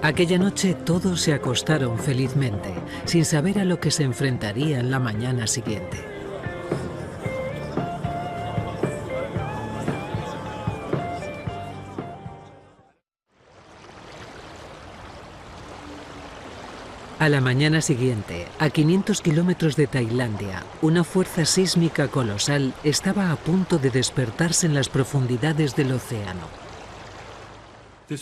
Aquella noche todos se acostaron felizmente, sin saber a lo que se enfrentarían la mañana siguiente. A la mañana siguiente, a 500 kilómetros de Tailandia, una fuerza sísmica colosal estaba a punto de despertarse en las profundidades del océano.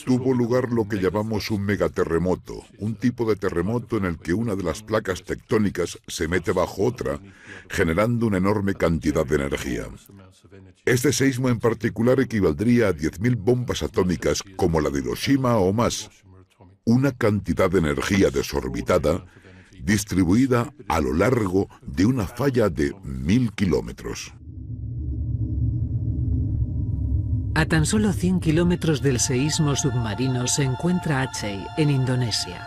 Tuvo lugar lo que llamamos un megaterremoto, un tipo de terremoto en el que una de las placas tectónicas se mete bajo otra, generando una enorme cantidad de energía. Este seísmo en particular equivaldría a 10.000 bombas atómicas como la de Hiroshima o más, una cantidad de energía desorbitada distribuida a lo largo de una falla de 1.000 kilómetros. A tan solo 100 kilómetros del seísmo submarino se encuentra Aceh, en Indonesia.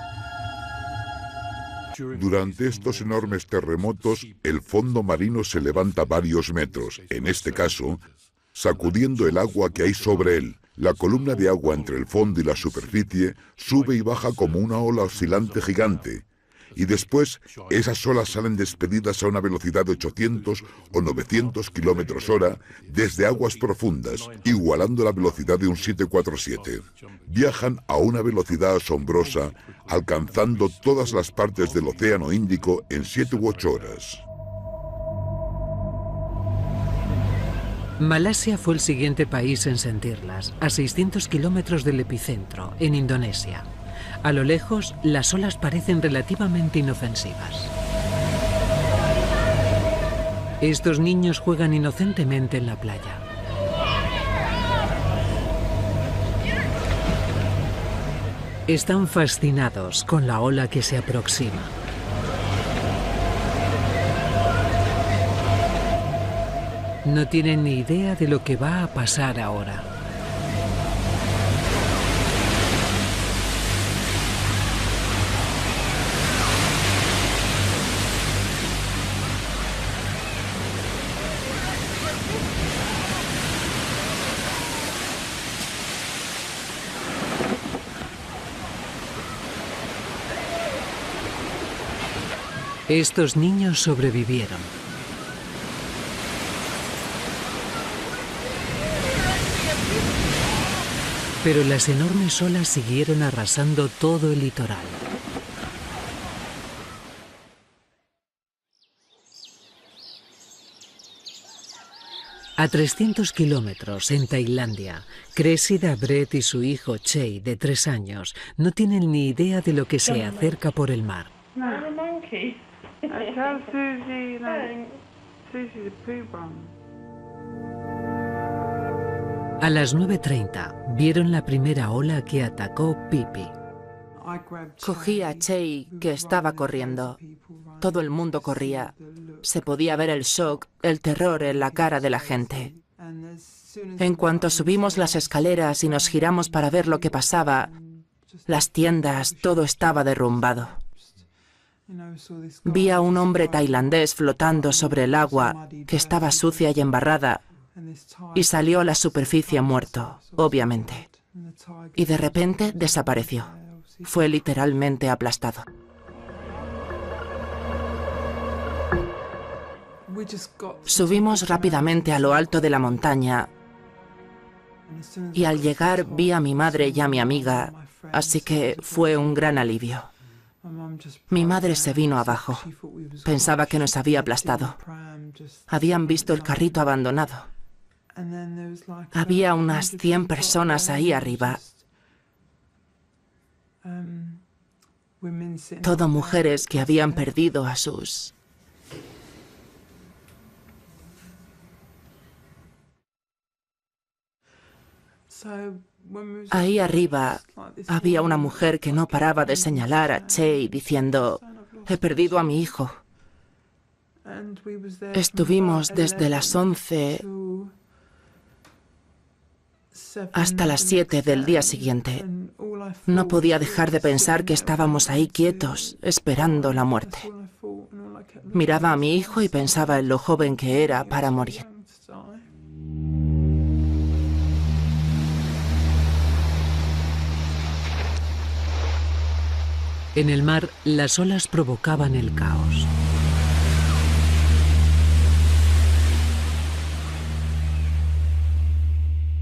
Durante estos enormes terremotos, el fondo marino se levanta varios metros, en este caso, sacudiendo el agua que hay sobre él. La columna de agua entre el fondo y la superficie sube y baja como una ola oscilante gigante. Y después, esas olas salen despedidas a una velocidad de 800 o 900 kilómetros hora desde aguas profundas, igualando la velocidad de un 747. Viajan a una velocidad asombrosa, alcanzando todas las partes del Océano Índico en 7 u 8 horas. Malasia fue el siguiente país en sentirlas, a 600 kilómetros del epicentro, en Indonesia. A lo lejos, las olas parecen relativamente inofensivas. Estos niños juegan inocentemente en la playa. Están fascinados con la ola que se aproxima. No tienen ni idea de lo que va a pasar ahora. Estos niños sobrevivieron. Pero las enormes olas siguieron arrasando todo el litoral. A 300 kilómetros, en Tailandia, Cressida Brett y su hijo Chey, de 3 años, no tienen ni idea de lo que se acerca por el mar. A las 9:30 vieron la primera ola que atacó Phi Phi. Cogí a Chey, que estaba corriendo. Todo el mundo corría. Se podía ver el shock, el terror en la cara de la gente. En cuanto subimos las escaleras y nos giramos para ver lo que pasaba, las tiendas, todo estaba derrumbado. Vi a un hombre tailandés flotando sobre el agua, que estaba sucia y embarrada, y salió a la superficie muerto, obviamente. Y de repente desapareció. Fue literalmente aplastado. Subimos rápidamente a lo alto de la montaña y al llegar vi a mi madre y a mi amiga, así que fue un gran alivio. Mi madre se vino abajo. Pensaba que nos había aplastado. Habían visto el carrito abandonado. Había unas 100 personas ahí arriba. Todo mujeres que habían perdido a sus... Ahí arriba había una mujer que no paraba de señalar a Chey diciendo: he perdido a mi hijo. Estuvimos desde las 11 hasta las 7 del día siguiente. No podía dejar de pensar que estábamos ahí quietos, esperando la muerte. Miraba a mi hijo y pensaba en lo joven que era para morir. En el mar, las olas provocaban el caos.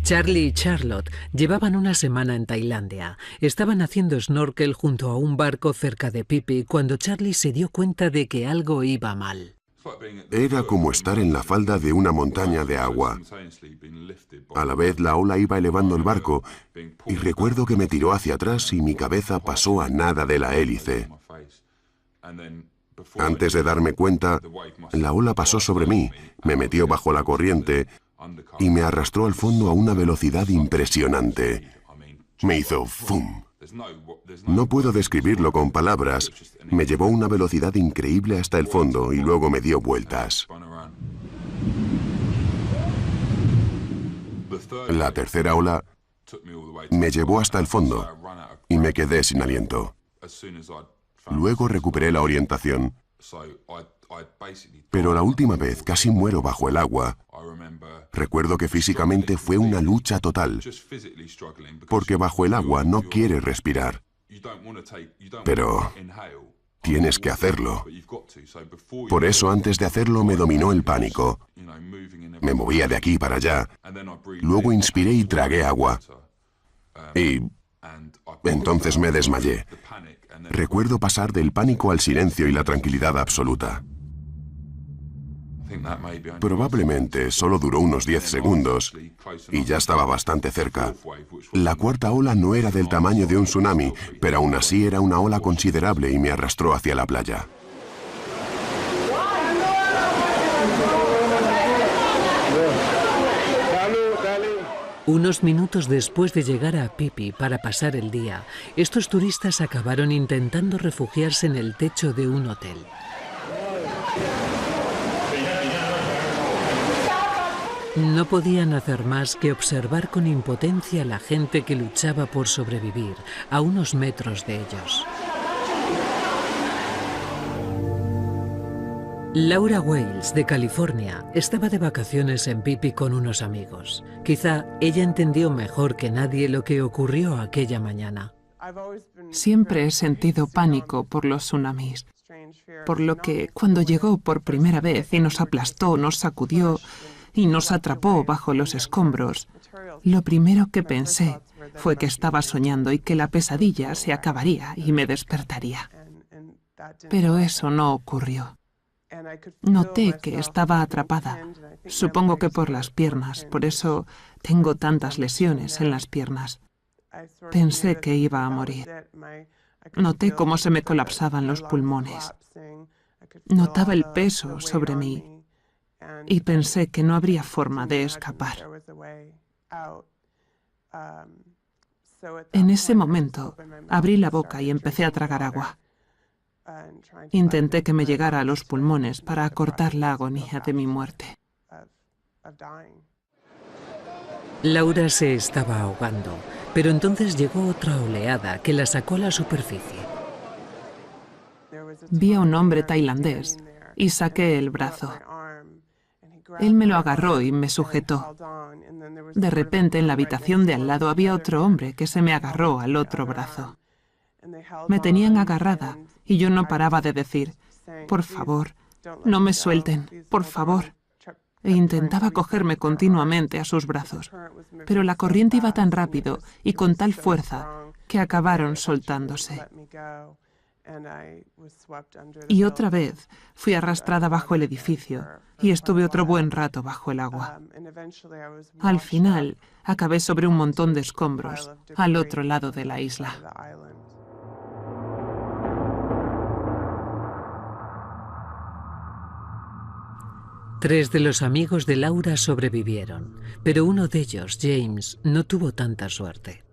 Charlie y Charlotte llevaban una semana en Tailandia. Estaban haciendo snorkel junto a un barco cerca de Phi Phi cuando Charlie se dio cuenta de que algo iba mal. Era como estar en la falda de una montaña de agua. A la vez la ola iba elevando el barco y recuerdo que me tiró hacia atrás y mi cabeza pasó a nada de la hélice. Antes de darme cuenta, la ola pasó sobre mí, me metió bajo la corriente y me arrastró al fondo a una velocidad impresionante. Me hizo ¡fum! No puedo describirlo con palabras. Me llevó a una velocidad increíble hasta el fondo y luego me dio vueltas. La tercera ola me llevó hasta el fondo y me quedé sin aliento. Luego recuperé la orientación, pero la última vez casi muero bajo el agua. Recuerdo que físicamente fue una lucha total, porque bajo el agua no quieres respirar, pero tienes que hacerlo. Por eso antes de hacerlo me dominó el pánico. Me movía de aquí para allá, luego inspiré y tragué agua, y entonces me desmayé. Recuerdo pasar del pánico al silencio y la tranquilidad absoluta. Probablemente solo duró unos 10 segundos y ya estaba bastante cerca. La cuarta ola no era del tamaño de un tsunami, pero aún así era una ola considerable y me arrastró hacia la playa. Unos minutos después de llegar a Phi Phi para pasar el día, estos turistas acabaron intentando refugiarse en el techo de un hotel. No podían hacer más que observar con impotencia a la gente que luchaba por sobrevivir a unos metros de ellos. Laura Wales, de California, estaba de vacaciones en Phi Phi con unos amigos. Quizá ella entendió mejor que nadie lo que ocurrió aquella mañana. Siempre he sentido pánico por los tsunamis, por lo que cuando llegó por primera vez y nos aplastó, nos sacudió y nos atrapó bajo los escombros, lo primero que pensé fue que estaba soñando y que la pesadilla se acabaría y me despertaría. Pero eso no ocurrió. Noté que estaba atrapada, supongo que por las piernas, por eso tengo tantas lesiones en las piernas. Pensé que iba a morir. Noté cómo se me colapsaban los pulmones. Notaba el peso sobre mí y pensé que no habría forma de escapar. En ese momento abrí la boca y empecé a tragar agua. Intenté que me llegara a los pulmones para acortar la agonía de mi muerte. Laura se estaba ahogando, pero entonces llegó otra oleada que la sacó a la superficie. Vi a un hombre tailandés y saqué el brazo. Él me lo agarró y me sujetó. De repente, en la habitación de al lado había otro hombre que se me agarró al otro brazo. Me tenían agarrada y yo no paraba de decir, por favor, no me suelten, por favor. E intentaba cogerme continuamente a sus brazos, pero la corriente iba tan rápido y con tal fuerza que acabaron soltándose. Y otra vez fui arrastrada bajo el edificio y estuve otro buen rato bajo el agua. Al final, acabé sobre un montón de escombros al otro lado de la isla. Tres de los amigos de Laura sobrevivieron, pero uno de ellos, James, no tuvo tanta suerte.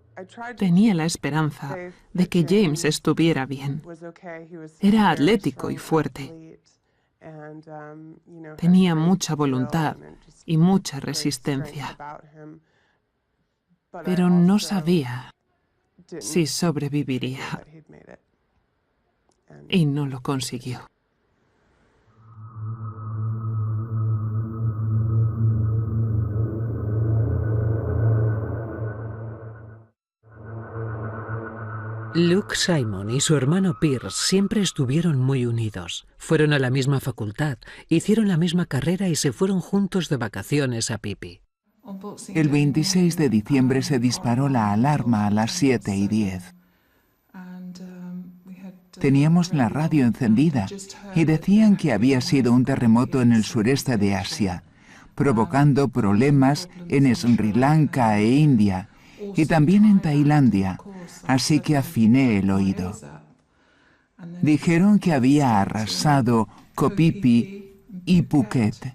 Tenía la esperanza de que James estuviera bien. Era atlético y fuerte. Tenía mucha voluntad y mucha resistencia. Pero no sabía si sobreviviría. Y no lo consiguió. Luke Simon y su hermano Pierce siempre estuvieron muy unidos. Fueron a la misma facultad, hicieron la misma carrera y se fueron juntos de vacaciones a Phi Phi. El 26 de diciembre se disparó la alarma a las 7:10. Teníamos la radio encendida y decían que había sido un terremoto en el sureste de Asia, provocando problemas en Sri Lanka e India y también en Tailandia, así que afiné el oído. Dijeron que había arrasado Koh Phi Phi y Phuket.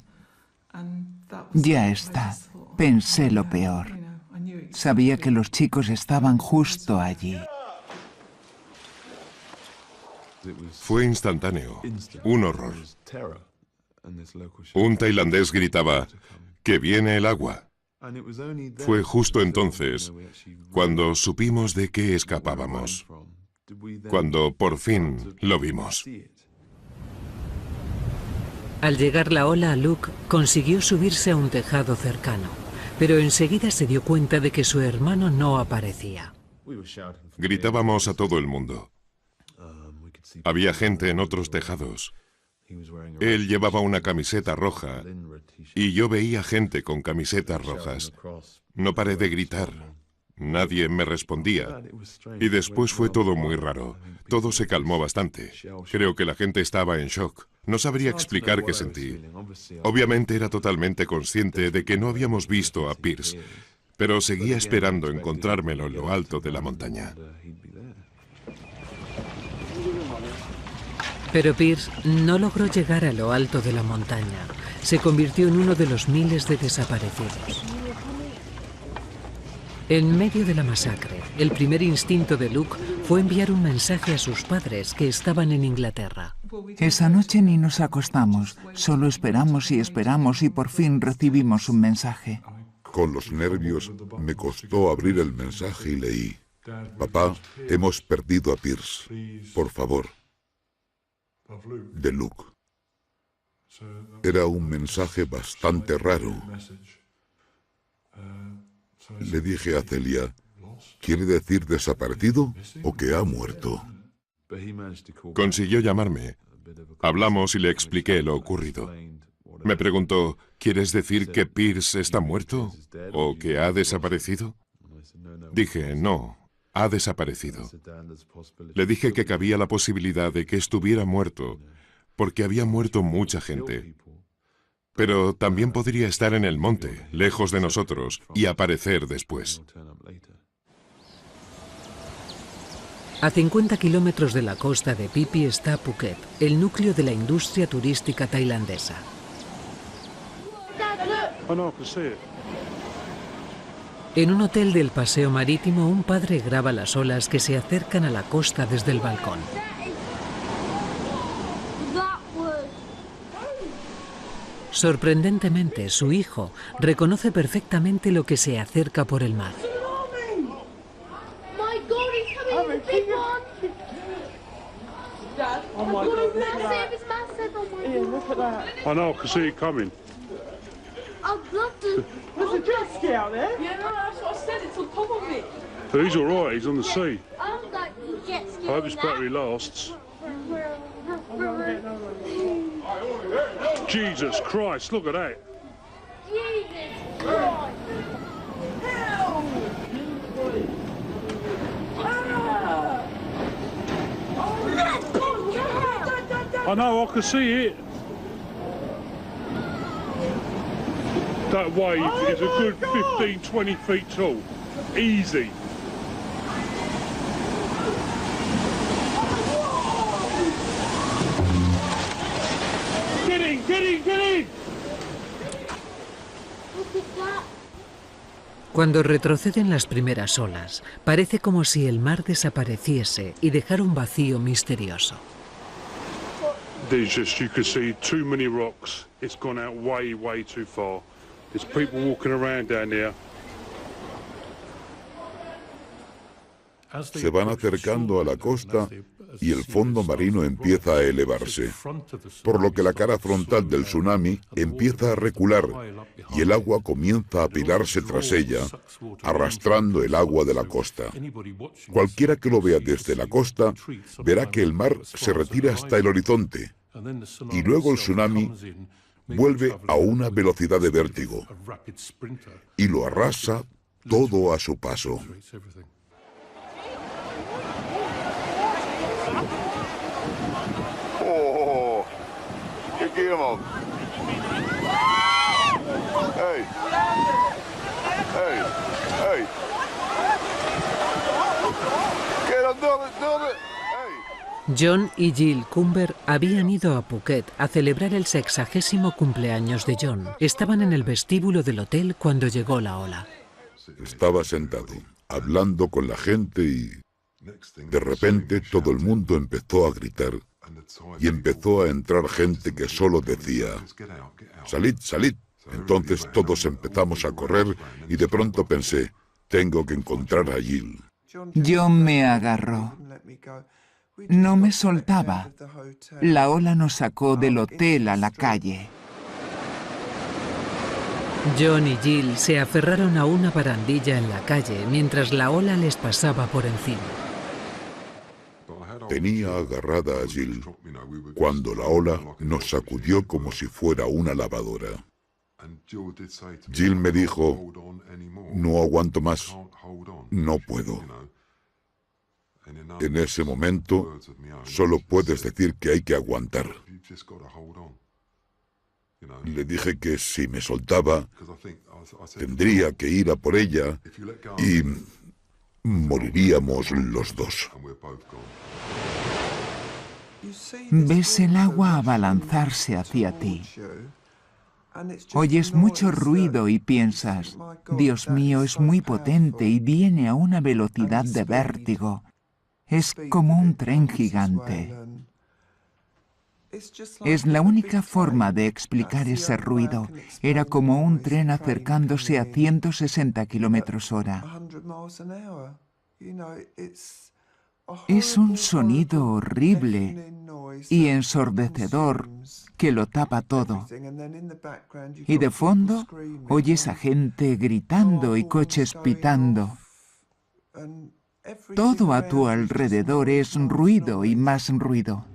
Ya está, pensé lo peor. Sabía que los chicos estaban justo allí. Fue instantáneo, un horror. Un tailandés gritaba, ¡que viene el agua! Fue justo entonces cuando supimos de qué escapábamos, cuando por fin lo vimos. Al llegar la ola, Luke consiguió subirse a un tejado cercano, pero enseguida se dio cuenta de que su hermano no aparecía. Gritábamos a todo el mundo. Había gente en otros tejados. Él llevaba una camiseta roja y yo veía gente con camisetas rojas. No paré de gritar. Nadie me respondía. Y después fue todo muy raro. Todo se calmó bastante. Creo que la gente estaba en shock. No sabría explicar qué sentí. Obviamente era totalmente consciente de que no habíamos visto a Pierce, pero seguía esperando encontrármelo en lo alto de la montaña. Pero Pierce no logró llegar a lo alto de la montaña. Se convirtió en uno de los miles de desaparecidos. En medio de la masacre, el primer instinto de Luke fue enviar un mensaje a sus padres que estaban en Inglaterra. Esa noche ni nos acostamos, solo esperamos y por fin recibimos un mensaje. Con los nervios me costó abrir el mensaje y leí: Papá, hemos perdido a Pierce. Por favor. De Luke. Era un mensaje bastante raro. Le dije a Celia, ¿quiere decir desaparecido o que ha muerto? Consiguió llamarme. Hablamos y le expliqué lo ocurrido. Me preguntó, ¿quieres decir que Pierce está muerto o que ha desaparecido? Dije, no. Ha desaparecido. Le dije que cabía la posibilidad de que estuviera muerto, porque había muerto mucha gente. Pero también podría estar en el monte, lejos de nosotros, y aparecer después. A 50 kilómetros de la costa de Phi Phi está Phuket, el núcleo de la industria turística tailandesa. En un hotel del paseo marítimo, un padre graba las olas que se acercan a la costa desde el balcón. Sorprendentemente, su hijo reconoce perfectamente lo que se acerca por el mar. I know, I can see it coming. I'd love to. There's a jet ski out there. Yeah, no, that's what I said. It's on top of it. But he's all right. He's on the sea. I've got jet ski. I hope his battery lasts. Jesus Christ! Look at that. Jesus Christ! Help! I know. I can see it. That wave is a good 15, 20 feet tall. Easy. Get in, get in, get in! Cuando retroceden las primeras olas, parece como si el mar desapareciese y dejara un vacío misterioso. There's just, you can see too many rocks. It's gone out way, way too far. There's people walking around down there. Se van acercando a la costa y el fondo marino empieza a elevarse, por lo que la cara frontal del tsunami empieza a recular y el agua comienza a apilarse tras ella, arrastrando el agua de la costa. Cualquiera que lo vea desde la costa verá que el mar se retira hasta el horizonte y luego el tsunami vuelve a una velocidad de vértigo y lo arrasa todo a su paso. Oh, ¿qué queremos? Hey, hey, hey. John y Jill Cumber habían ido a Phuket a celebrar el 60º cumpleaños de John. Estaban en el vestíbulo del hotel cuando llegó la ola. Estaba sentado, hablando con la gente y de repente todo el mundo empezó a gritar y empezó a entrar gente que solo decía, «Salid, salid». Entonces todos empezamos a correr y de pronto pensé, tengo que encontrar a Jill. John me agarró. No me soltaba. La ola nos sacó del hotel a la calle. John y Jill se aferraron a una barandilla en la calle mientras la ola les pasaba por encima. Tenía agarrada a Jill cuando la ola nos sacudió como si fuera una lavadora. Jill me dijo, no aguanto más, no puedo. En ese momento, solo puedes decir que hay que aguantar. Le dije que si me soltaba, tendría que ir a por ella y moriríamos los dos. Ves el agua abalanzarse hacia ti. Oyes mucho ruido y piensas, Dios mío, es muy potente y viene a una velocidad de vértigo. Es como un tren gigante. Es la única forma de explicar ese ruido. Era como un tren acercándose a 160 km/h. Es un sonido horrible y ensordecedor que lo tapa todo. Y de fondo oyes a gente gritando y coches pitando. Todo a tu alrededor es ruido y más ruido.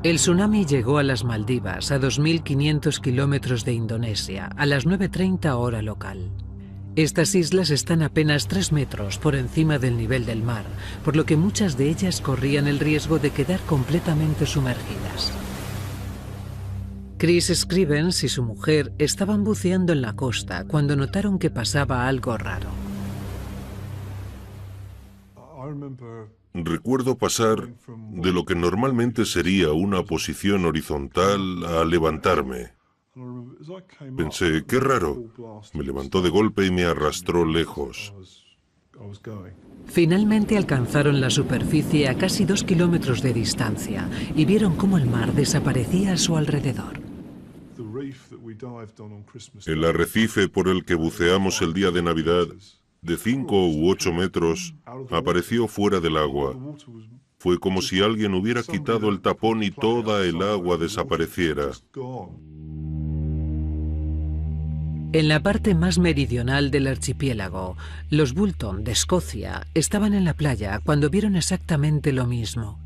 El tsunami llegó a las Maldivas, a 2.500 kilómetros de Indonesia, a las 9:30 hora local. Estas islas están apenas 3 metros por encima del nivel del mar, por lo que muchas de ellas corrían el riesgo de quedar completamente sumergidas. Chris Scrivens y su mujer estaban buceando en la costa cuando notaron que pasaba algo raro. Recuerdo pasar de lo que normalmente sería una posición horizontal a levantarme. Pensé, qué raro. Me levantó de golpe y me arrastró lejos. Finalmente alcanzaron la superficie a casi 2 kilómetros de distancia y vieron cómo el mar desaparecía a su alrededor. El arrecife por el que buceamos el día de Navidad, de 5 u 8 metros, apareció fuera del agua. Fue como si alguien hubiera quitado el tapón y toda el agua desapareciera. En la parte más meridional del archipiélago, los Boulton de Escocia estaban en la playa cuando vieron exactamente lo mismo.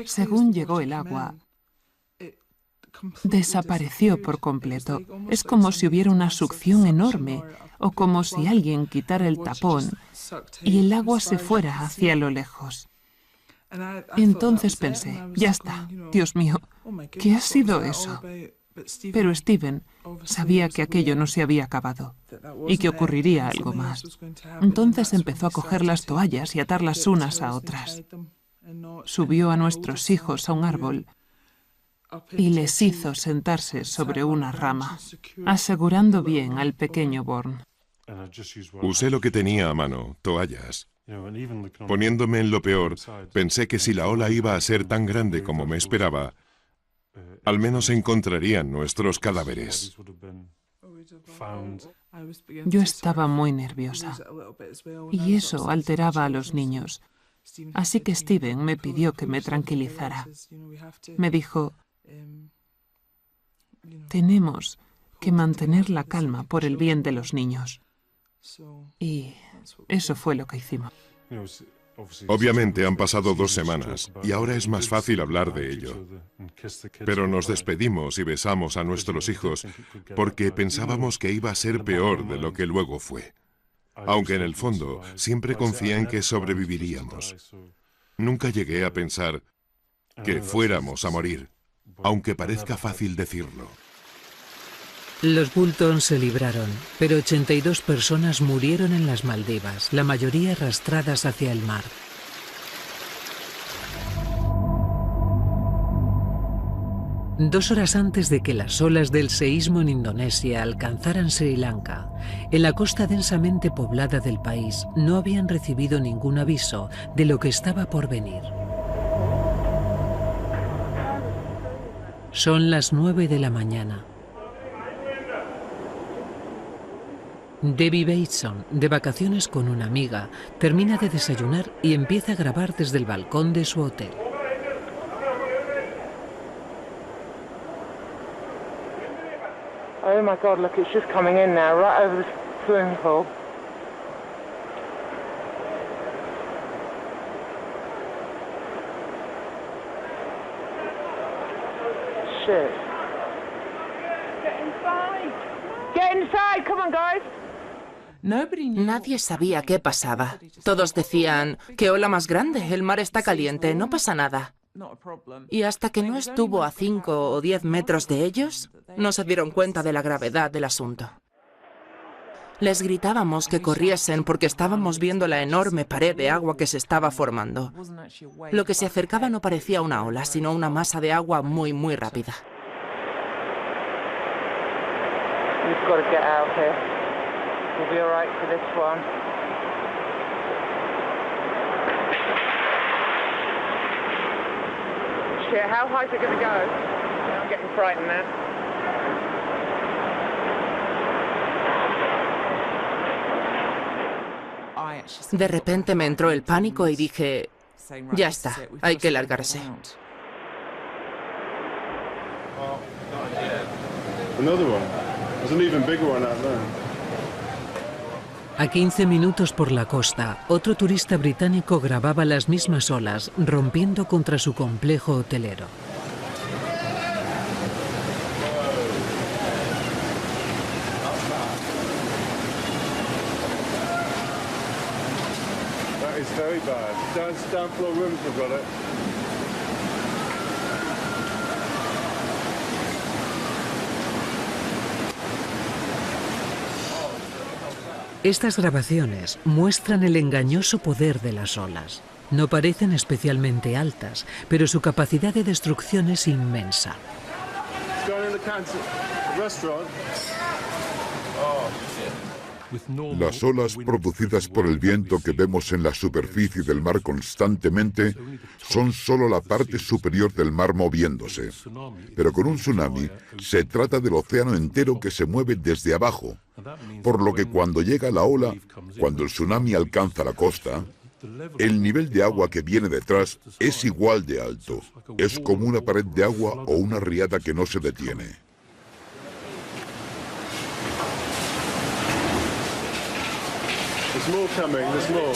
Según llegó el agua, desapareció por completo. Es como si hubiera una succión enorme o como si alguien quitara el tapón y el agua se fuera hacia lo lejos. Entonces pensé, ya está, Dios mío, ¿qué ha sido eso? Pero Steven sabía que aquello no se había acabado y que ocurriría algo más. Entonces empezó a coger las toallas y atarlas unas a otras. Subió a nuestros hijos a un árbol y les hizo sentarse sobre una rama, asegurando bien al pequeño Born. Usé lo que tenía a mano, toallas. Poniéndome en lo peor, pensé que si la ola iba a ser tan grande como me esperaba, al menos se encontrarían nuestros cadáveres. Yo estaba muy nerviosa y eso alteraba a los niños. Así que Steven me pidió que me tranquilizara. Me dijo, tenemos que mantener la calma por el bien de los niños. Y eso fue lo que hicimos. Obviamente han pasado 2 semanas y ahora es más fácil hablar de ello. Pero nos despedimos y besamos a nuestros hijos porque pensábamos que iba a ser peor de lo que luego fue. Aunque en el fondo siempre confié en que sobreviviríamos. Nunca llegué a pensar que fuéramos a morir, aunque parezca fácil decirlo. Los Boulton se libraron, pero 82 personas murieron en las Maldivas, la mayoría arrastradas hacia el mar. Dos horas antes de que las olas del seísmo en Indonesia alcanzaran Sri Lanka, en la costa densamente poblada del país no habían recibido ningún aviso de lo que estaba por venir. Son las 9 de la mañana. Debbie Bateson, de vacaciones con una amiga, termina de desayunar y empieza a grabar desde el balcón de su hotel. Oh my God, look, it's just coming in now, right over the swimming pool. Shit. Get inside! Get inside! Come on, guys! Nadie sabía qué pasaba. Todos decían, ¡qué ola más grande! El mar está caliente, no pasa nada. Y hasta que no estuvo a 5 o 10 metros de ellos, no se dieron cuenta de la gravedad del asunto. Les gritábamos que corriesen porque estábamos viendo la enorme pared de agua que se estaba formando. Lo que se acercaba no parecía una ola, sino una masa de agua muy, muy rápida. Shit, how high is it going to go? I'm getting frightened now. De repente me entró el pánico y dije, ya está, hay que largarse. Another one. There's an even bigger one out there. A 15 minutos por la costa, otro turista británico grababa las mismas olas, rompiendo contra su complejo hotelero. That is very bad. Down floor rooms have got it. Estas grabaciones muestran el engañoso poder de las olas. No parecen especialmente altas, pero su capacidad de destrucción es inmensa. Las olas producidas por el viento que vemos en la superficie del mar constantemente son solo la parte superior del mar moviéndose. Pero con un tsunami se trata del océano entero que se mueve desde abajo, por lo que cuando llega la ola, cuando el tsunami alcanza la costa, el nivel de agua que viene detrás es igual de alto. Es como una pared de agua o una riada que no se detiene. There's more coming, there's more.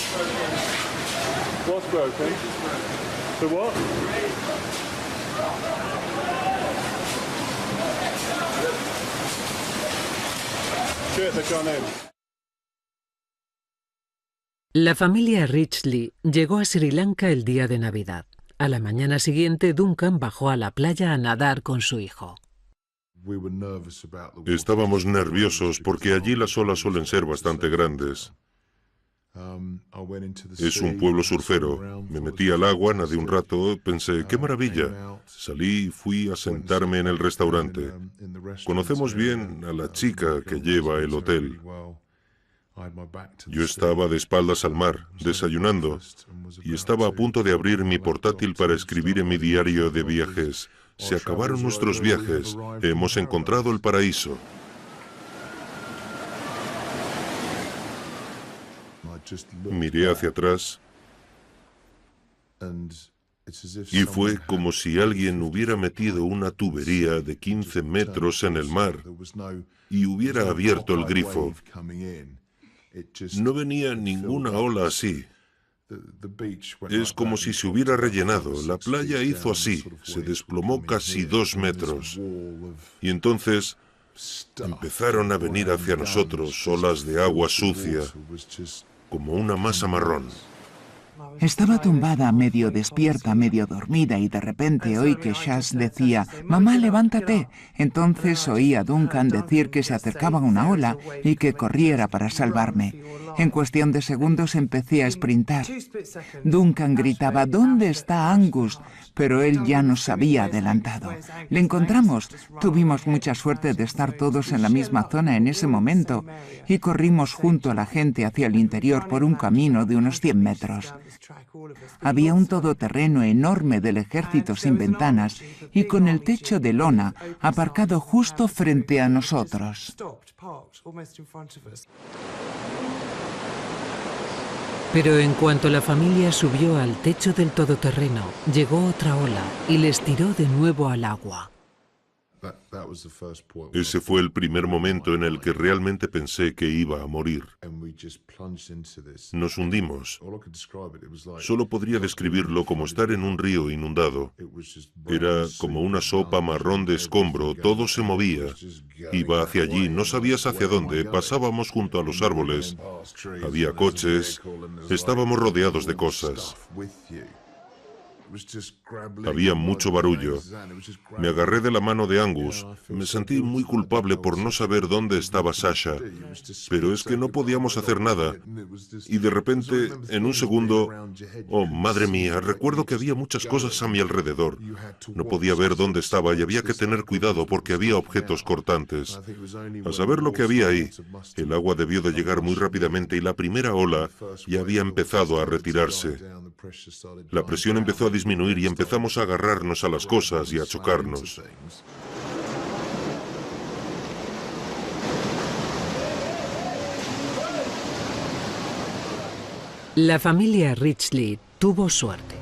What's broken? The what? Shit, they've gone in. La familia Ridgely llegó a Sri Lanka el día de Navidad. A la mañana siguiente, Duncan bajó a la playa a nadar con su hijo. Estábamos nerviosos porque allí las olas suelen ser bastante grandes. Es un pueblo surfero. Me metí al agua, nadé un rato, pensé, ¡qué maravilla! Salí y fui a sentarme en el restaurante. Conocemos bien a la chica que lleva el hotel. Yo estaba de espaldas al mar, desayunando, y estaba a punto de abrir mi portátil para escribir en mi diario de viajes. Se acabaron nuestros viajes. Hemos encontrado el paraíso. Miré hacia atrás Y fue como si alguien hubiera metido una tubería de 15 metros en el mar y hubiera abierto el grifo. No venía ninguna ola así. Es como si se hubiera rellenado. La playa hizo así, se desplomó casi 2 metros. Y entonces empezaron a venir hacia nosotros olas de agua sucia, como una masa marrón. Estaba tumbada, medio despierta, medio dormida, y de repente oí que Shaz decía, «Mamá, levántate». Entonces oí a Duncan decir que se acercaba una ola y que corriera para salvarme. En cuestión de segundos empecé a sprintar. Duncan gritaba, «¿Dónde está Angus?», pero él ya nos había adelantado. Le encontramos. Tuvimos mucha suerte de estar todos en la misma zona en ese momento y corrimos junto a la gente hacia el interior por un camino de unos 100 metros. Había un todoterreno enorme del ejército sin ventanas y con el techo de lona aparcado justo frente a nosotros. Pero en cuanto la familia subió al techo del todoterreno, llegó otra ola y les tiró de nuevo al agua. Ese fue el primer momento en el que realmente pensé que iba a morir. Nos hundimos. Solo podría describirlo como estar en un río inundado. Era como una sopa marrón de escombro, todo se movía. Iba hacia allí, no sabías hacia dónde, pasábamos junto a los árboles. Había coches, estábamos rodeados de cosas. Había mucho barullo. Me agarré de la mano de Angus. Me sentí muy culpable por no saber dónde estaba Sasha. Pero es que no podíamos hacer nada. Y de repente, en un segundo, oh, madre mía, recuerdo que había muchas cosas a mi alrededor. No podía ver dónde estaba y había que tener cuidado porque había objetos cortantes. A saber lo que había ahí, el agua debió de llegar muy rápidamente y la primera ola ya había empezado a retirarse. La presión empezó a disminuir y empezamos a agarrarnos a las cosas y a chocarnos. La familia Ridgely tuvo suerte.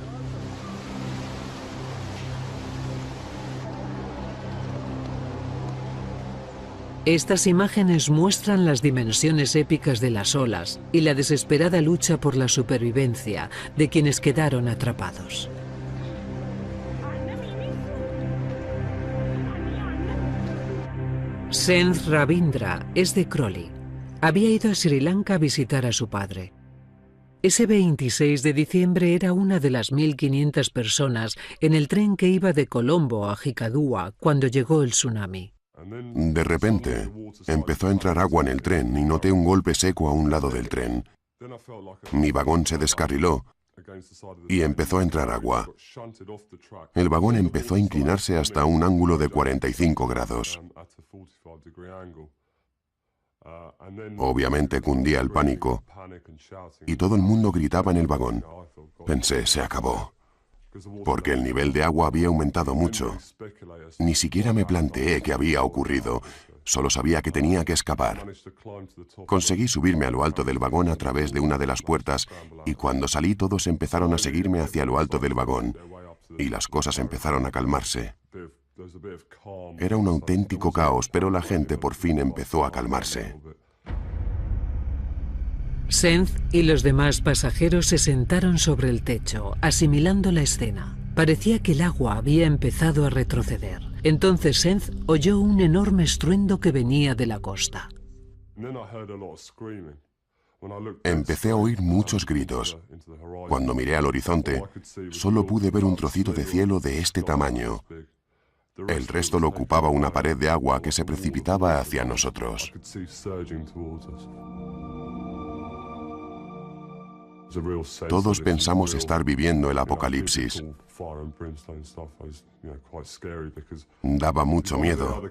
Estas imágenes muestran las dimensiones épicas de las olas y la desesperada lucha por la supervivencia de quienes quedaron atrapados. Senth Ravindra es de Crawley. Había ido a Sri Lanka a visitar a su padre. Ese 26 de diciembre era una de las 1.500 personas en el tren que iba de Colombo a Jicadúa cuando llegó el tsunami. De repente, empezó a entrar agua en el tren y noté un golpe seco a un lado del tren. Mi vagón se descarriló y empezó a entrar agua. El vagón empezó a inclinarse hasta un ángulo de 45 grados. Obviamente cundía el pánico y todo el mundo gritaba en el vagón. Pensé, se acabó, porque el nivel de agua había aumentado mucho. Ni siquiera me planteé qué había ocurrido, solo sabía que tenía que escapar. Conseguí subirme a lo alto del vagón a través de una de las puertas y cuando salí todos empezaron a seguirme hacia lo alto del vagón y las cosas empezaron a calmarse. Era un auténtico caos, pero la gente por fin empezó a calmarse. Senth y los demás pasajeros se sentaron sobre el techo, asimilando la escena. Parecía que el agua había empezado a retroceder. Entonces Senth oyó un enorme estruendo que venía de la costa. Empecé a oír muchos gritos. Cuando miré al horizonte, solo pude ver un trocito de cielo de este tamaño. El resto lo ocupaba una pared de agua que se precipitaba hacia nosotros. Todos pensamos estar viviendo el apocalipsis. Daba mucho miedo,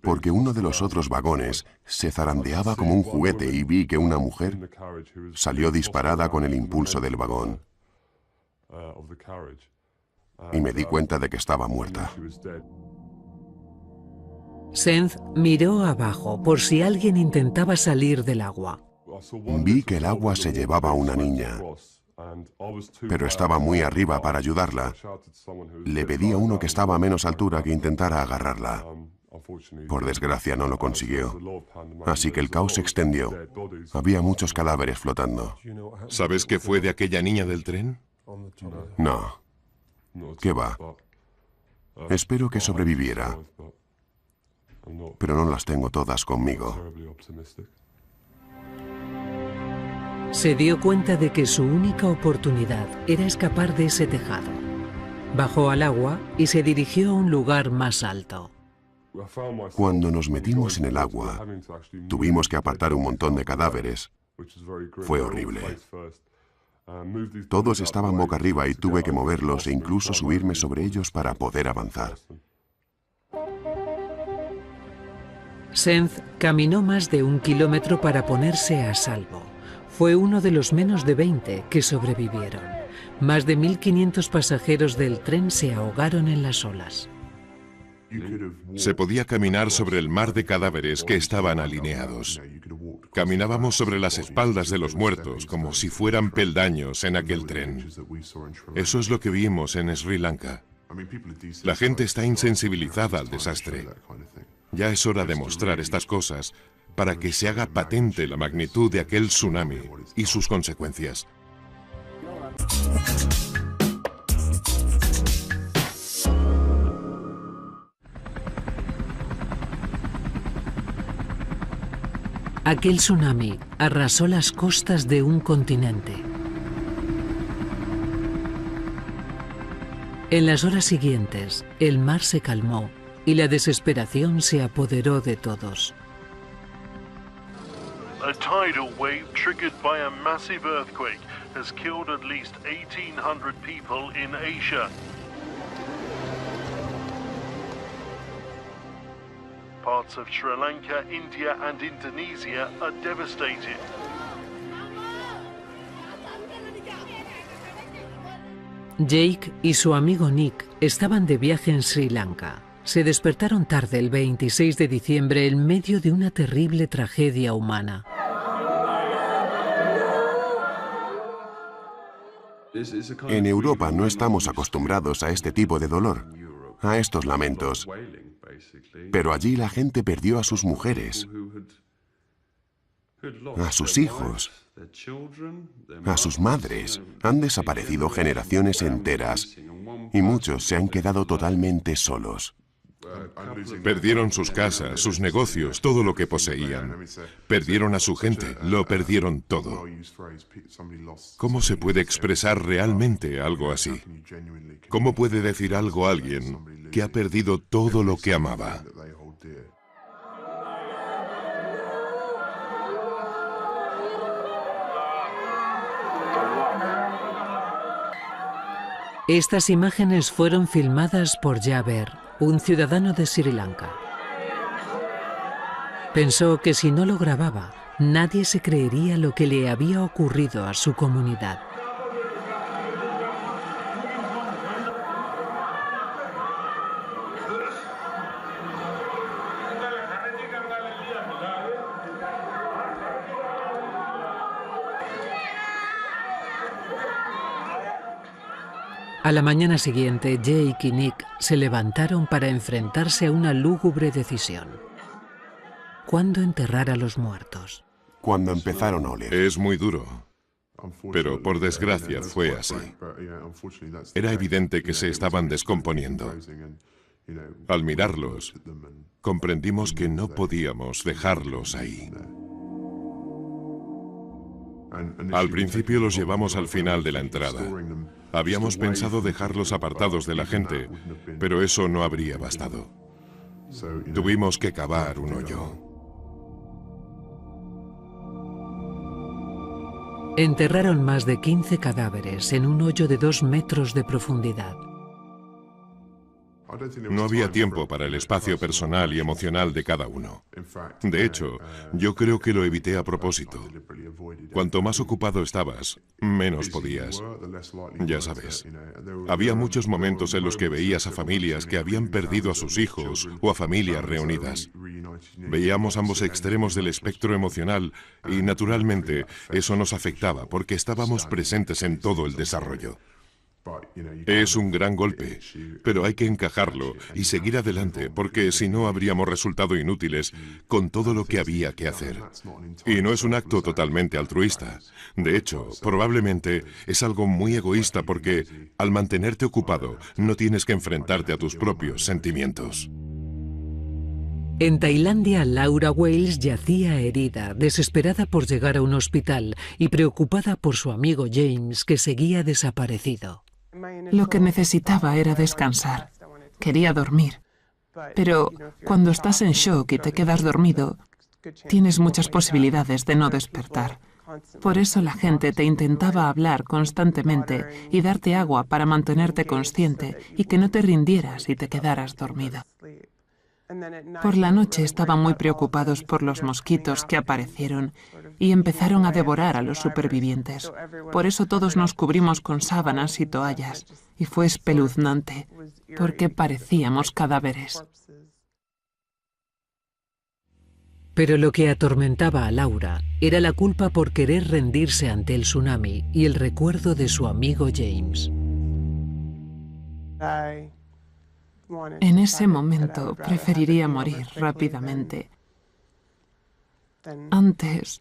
porque uno de los otros vagones se zarandeaba como un juguete y vi que una mujer salió disparada con el impulso del vagón. Y me di cuenta de que estaba muerta. Senth miró abajo por si alguien intentaba salir del agua. Vi que el agua se llevaba a una niña. pero estaba muy arriba para ayudarla. Le pedí a uno que estaba a menos altura que intentara agarrarla. Por desgracia no lo consiguió, así que el caos se extendió. Había muchos cadáveres flotando. ¿Sabes qué fue de aquella niña del tren? No. ¿Qué va? Espero que sobreviviera, pero no las tengo todas conmigo. Se dio cuenta de que su única oportunidad era escapar de ese tejado. Bajó al agua y se dirigió a un lugar más alto. Cuando nos metimos en el agua, tuvimos que apartar un montón de cadáveres. Fue horrible. Todos estaban boca arriba y tuve que moverlos e incluso subirme sobre ellos para poder avanzar. Senz caminó más de 1 kilómetro para ponerse a salvo. Fue uno de los menos de 20 que sobrevivieron. Más de 1.500 pasajeros del tren se ahogaron en las olas. Se podía caminar sobre el mar de cadáveres que estaban alineados. Caminábamos sobre las espaldas de los muertos como si fueran peldaños en aquel tren. Eso es lo que vimos en Sri Lanka. La gente está insensibilizada al desastre. Ya es hora de mostrar estas cosas para que se haga patente la magnitud de aquel tsunami y sus consecuencias. Aquel tsunami arrasó las costas de un continente. En las horas siguientes, el mar se calmó y la desesperación se apoderó de todos. A tidal wave triggered by a massive earthquake has killed at least 1,800 people in Asia. Parts of Sri Lanka, India and Indonesia are devastated. Jake y su amigo Nick estaban de viaje en Sri Lanka. Se despertaron tarde el 26 de diciembre en medio de una terrible tragedia humana. En Europa no estamos acostumbrados a este tipo de dolor, a estos lamentos. Pero allí la gente perdió a sus mujeres, a sus hijos, a sus madres. Han desaparecido generaciones enteras y muchos se han quedado totalmente solos. Perdieron sus casas, sus negocios, todo lo que poseían. Perdieron a su gente, lo perdieron todo. ¿Cómo se puede expresar realmente algo así? ¿Cómo puede decir algo a alguien que ha perdido todo lo que amaba? Estas imágenes fueron filmadas por Jaber, un ciudadano de Sri Lanka. Pensó que si no lo grababa, nadie se creería lo que le había ocurrido a su comunidad. A la mañana siguiente, Jake y Nick se levantaron para enfrentarse a una lúgubre decisión. ¿Cuándo enterrar a los muertos? Cuando empezaron a oler. Es muy duro, pero por desgracia fue así. Era evidente que se estaban descomponiendo. Al mirarlos, comprendimos que no podíamos dejarlos ahí. Al principio los llevamos al final de la entrada. Habíamos pensado dejarlos apartados de la gente, pero eso no habría bastado. Tuvimos que cavar un hoyo. Enterraron más de 15 cadáveres en un hoyo de 2 metros de profundidad. No había tiempo para el espacio personal y emocional de cada uno. De hecho, yo creo que lo evité a propósito. Cuanto más ocupado estabas, menos podías. Ya sabes, había muchos momentos en los que veías a familias que habían perdido a sus hijos o a familias reunidas. Veíamos ambos extremos del espectro emocional y, naturalmente, eso nos afectaba porque estábamos presentes en todo el desarrollo. Es un gran golpe, pero hay que encajarlo y seguir adelante, porque si no habríamos resultado inútiles con todo lo que había que hacer. Y no es un acto totalmente altruista. De hecho, probablemente es algo muy egoísta porque, al mantenerte ocupado, no tienes que enfrentarte a tus propios sentimientos. En Tailandia, Laura Wales yacía herida, desesperada por llegar a un hospital y preocupada por su amigo James, que seguía desaparecido. Lo que necesitaba era descansar. Quería dormir. Pero cuando estás en shock y te quedas dormido, tienes muchas posibilidades de no despertar. Por eso la gente te intentaba hablar constantemente y darte agua para mantenerte consciente y que no te rindieras y te quedaras dormido. Por la noche estaban muy preocupados por los mosquitos que aparecieron y empezaron a devorar a los supervivientes. Por eso todos nos cubrimos con sábanas y toallas, y fue espeluznante, porque parecíamos cadáveres. Pero lo que atormentaba a Laura era la culpa por querer rendirse ante el tsunami y el recuerdo de su amigo James. En ese momento preferiría morir rápidamente antes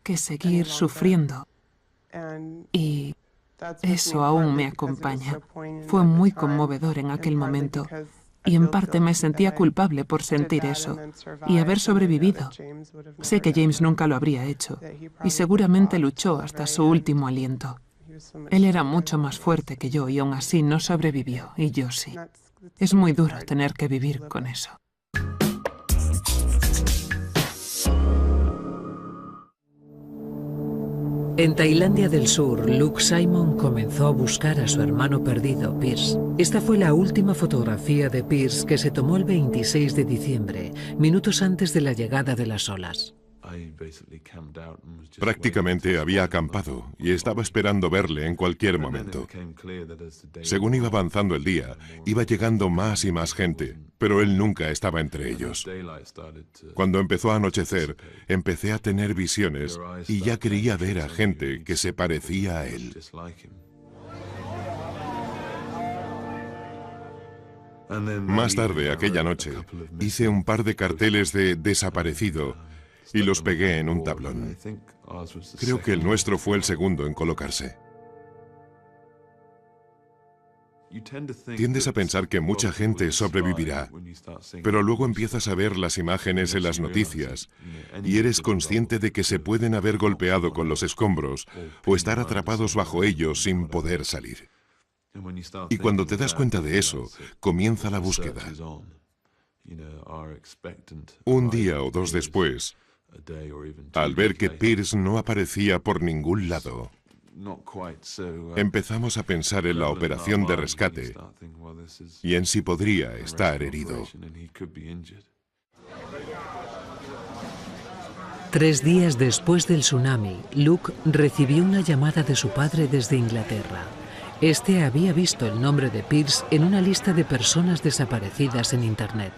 que seguir sufriendo. Y eso aún me acompaña. Fue muy conmovedor en aquel momento. Y en parte me sentía culpable por sentir eso y haber sobrevivido. Sé que James nunca lo habría hecho y seguramente luchó hasta su último aliento. Él era mucho más fuerte que yo y aún así no sobrevivió, y yo sí. Es muy duro tener que vivir con eso. En Tailandia del Sur, Luke Simon comenzó a buscar a su hermano perdido, Pierce. Esta fue la última fotografía de Pierce que se tomó el 26 de diciembre, minutos antes de la llegada de las olas. Prácticamente había acampado y estaba esperando verle en cualquier momento. Según iba avanzando el día, iba llegando más y más gente, pero él nunca estaba entre ellos. Cuando empezó a anochecer, empecé a tener visiones y ya creía ver a gente que se parecía a él. Más tarde, aquella noche, hice un par de carteles de desaparecido y los pegué en un tablón. Creo que el nuestro fue el segundo en colocarse. Tiendes a pensar que mucha gente sobrevivirá, pero luego empiezas a ver las imágenes en las noticias y eres consciente de que se pueden haber golpeado con los escombros o estar atrapados bajo ellos sin poder salir. Y cuando te das cuenta de eso, comienza la búsqueda. Un día o dos después, al ver que Pierce no aparecía por ningún lado, empezamos a pensar en la operación de rescate y en si podría estar herido. 3 días después del tsunami, Luke recibió una llamada de su padre desde Inglaterra. Este había visto el nombre de Pierce en una lista de personas desaparecidas en Internet.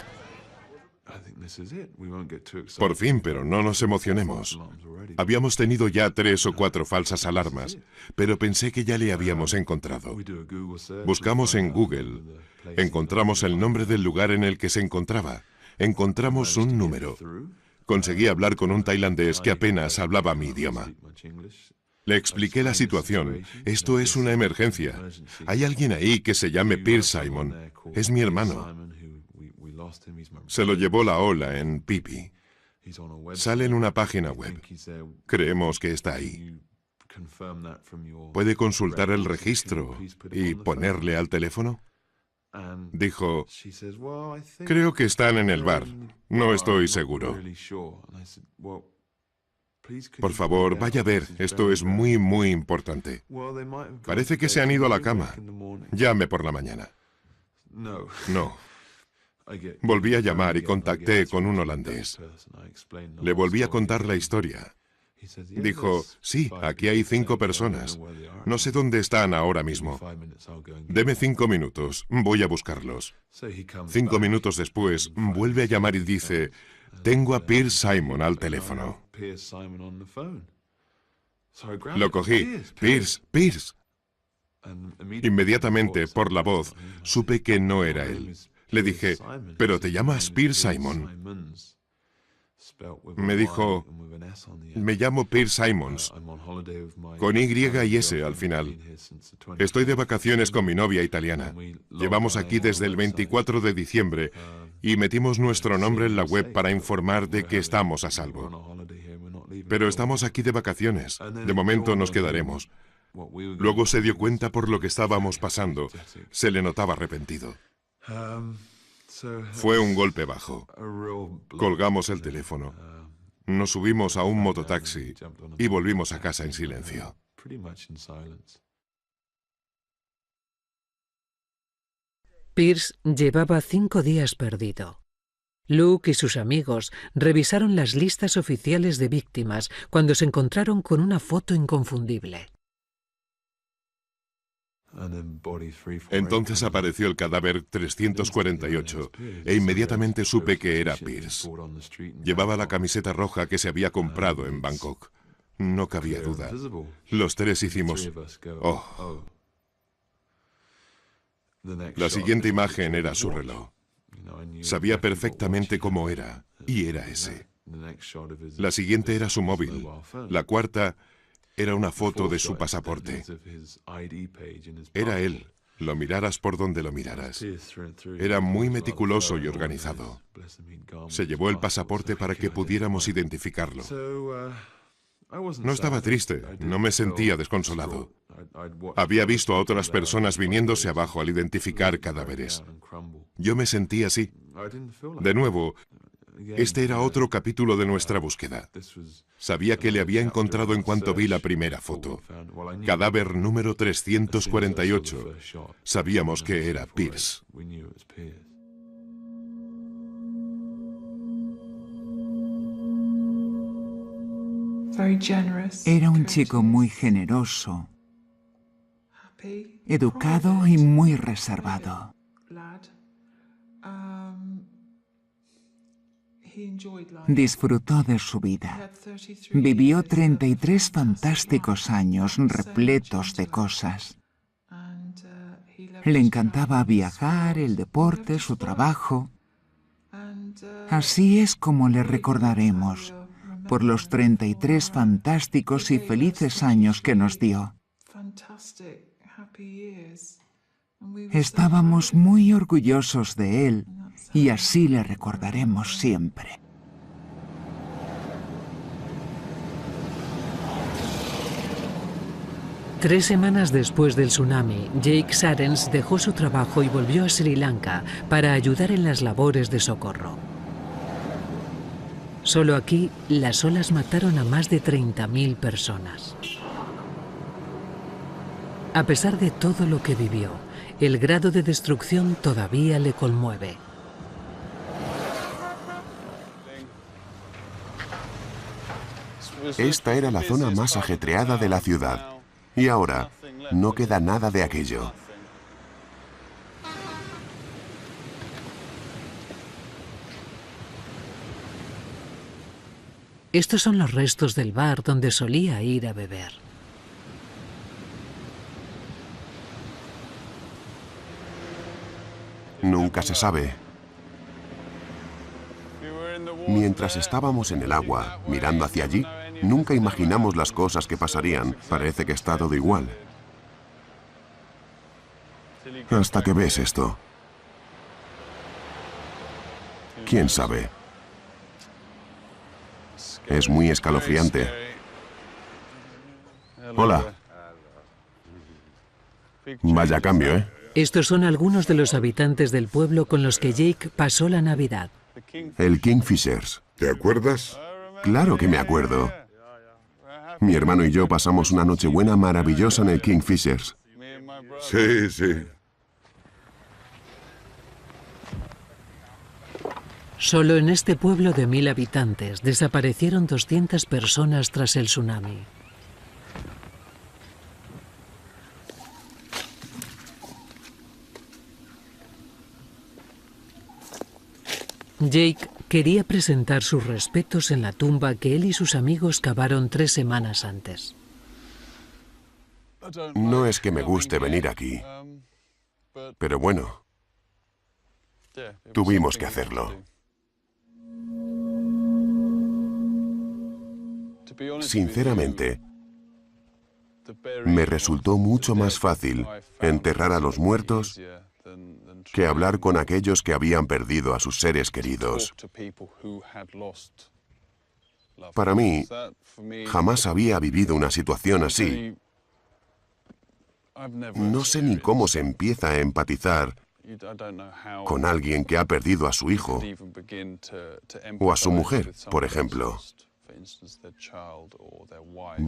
Por fin, pero no nos emocionemos. Habíamos tenido ya 3 o 4 falsas alarmas, pero pensé que ya le habíamos encontrado. Buscamos en Google, encontramos el nombre del lugar en el que se encontraba, encontramos un número. Conseguí hablar con un tailandés que apenas hablaba mi idioma. Le expliqué la situación. Esto es una emergencia. Hay alguien ahí que se llame Pierce Simon. Es mi hermano. Se lo llevó la ola en Phi Phi. Sale en una página web. Creemos que está ahí. ¿Puede consultar el registro y ponerle al teléfono? Dijo, creo que están en el bar. No estoy seguro. Por favor, vaya a ver. Esto es muy, muy importante. Parece que se han ido a la cama. Llame por la mañana. No. Volví a llamar y contacté con un holandés. Le volví a contar la historia. Dijo, sí, aquí hay 5 personas. No sé dónde están ahora mismo. Deme 5 minutos, voy a buscarlos. 5 minutos después, vuelve a llamar y dice, Tengo a Piers Simon al teléfono. Lo cogí. Piers, Piers. Inmediatamente, por la voz, supe que no era él. Le dije, ¿pero te llamas Piers Simon? Me dijo, me llamo Piers Simons, con Y y S al final. Estoy de vacaciones con mi novia italiana. Llevamos aquí desde el 24 de diciembre y metimos nuestro nombre en la web para informar de que estamos a salvo. Pero estamos aquí de vacaciones. De momento nos quedaremos. Luego se dio cuenta por lo que estábamos pasando. Se le notaba arrepentido. Fue un golpe bajo. Colgamos el teléfono. Nos subimos a un mototaxi y volvimos a casa en silencio. Piers llevaba 5 días perdido. Luke y sus amigos revisaron las listas oficiales de víctimas cuando se encontraron con una foto inconfundible. Entonces apareció el cadáver 348 e inmediatamente supe que era Piers. Llevaba la camiseta roja que se había comprado en Bangkok. No cabía duda. Los tres hicimos «Oh». La siguiente imagen era su reloj. Sabía perfectamente cómo era, y era ese. La siguiente era su móvil. La cuarta era una foto de su pasaporte. Era él, lo miraras por donde lo miraras. Era muy meticuloso y organizado. Se llevó el pasaporte para que pudiéramos identificarlo. No estaba triste, no me sentía desconsolado. Había visto a otras personas viniéndose abajo al identificar cadáveres. Yo me sentí así. De nuevo, este era otro capítulo de nuestra búsqueda. Sabía que le había encontrado en cuanto vi la primera foto. Cadáver número 348. Sabíamos que era Piers. Era un chico muy generoso, educado y muy reservado. Disfrutó de su vida. Vivió 33 fantásticos años repletos de cosas. Le encantaba viajar, el deporte, su trabajo. Así es como le recordaremos, por los 33 fantásticos y felices años que nos dio. Estábamos muy orgullosos de él y así le recordaremos siempre. Tres semanas después del tsunami, Jake Sarens dejó su trabajo y volvió a Sri Lanka para ayudar en las labores de socorro. Solo aquí, las olas mataron a más de 30.000 personas. A pesar de todo lo que vivió, el grado de destrucción todavía le conmueve. Esta era la zona más ajetreada de la ciudad. Y ahora, no queda nada de aquello. Estos son los restos del bar donde solía ir a beber. Nunca se sabe. Mientras estábamos en el agua, mirando hacia allí, nunca imaginamos las cosas que pasarían. Parece que está todo igual. Hasta que ves esto. ¿Quién sabe? Es muy escalofriante. Hola. Vaya cambio, ¿eh? Estos son algunos de los habitantes del pueblo con los que Jake pasó la Navidad. El Kingfishers. ¿Te acuerdas? Claro que me acuerdo. Mi hermano y yo pasamos una Nochebuena maravillosa en el Kingfishers. Sí, sí. Solo en este pueblo de 1000 habitantes desaparecieron 200 personas tras el tsunami. Jake Quería presentar sus respetos en la tumba que él y sus amigos cavaron 3 semanas antes. No es que me guste venir aquí, pero bueno, tuvimos que hacerlo. Sinceramente, me resultó mucho más fácil enterrar a los muertos que hablar con aquellos que habían perdido a sus seres queridos. Para mí, jamás había vivido una situación así. No sé ni cómo se empieza a empatizar con alguien que ha perdido a su hijo o a su mujer, por ejemplo.